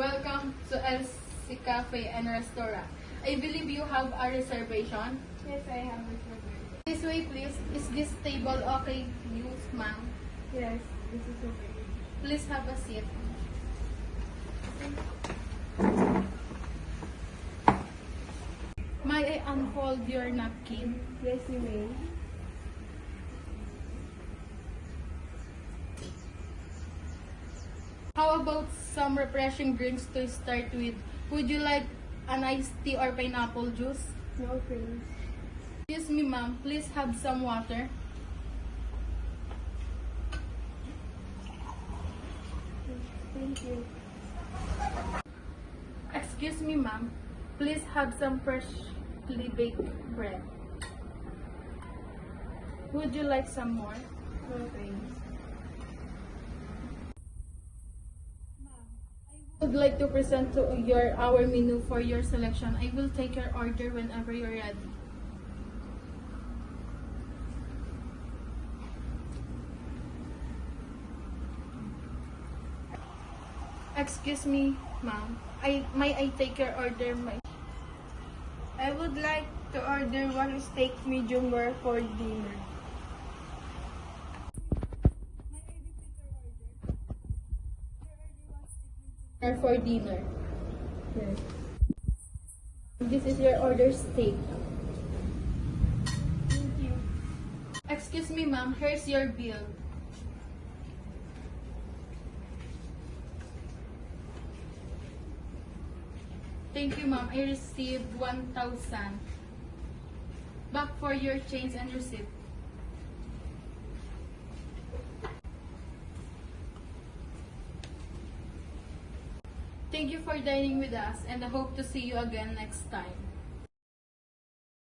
Welcome to LC Cafe and Restaurant. I believe you have a reservation. Yes, I have reservation. This way, please. Is this table okay, you, ma'am? Yes, this is okay. Please have a seat. May I unfold your napkin? Yes, you may. How about some refreshing drinks to start with? Would you like an iced tea or pineapple juice? No, thanks. Excuse me, ma'am. Please have some water. Thank you. Excuse me, ma'am. Please have some freshly baked bread. Would you like some more? No, thanks. I would like to present to our menu for your selection. I will take your order whenever you're ready. Excuse me, ma'am. May I take your order, I would like to order one steak medium rare for dinner. for dinner. Yes. This is your order steak. Thank you. Excuse me, ma'am. Here's your bill. Thank you, ma'am. I received 1,000. Back for your change and receipt. Thank you for dining with us, and I hope to see you again next time.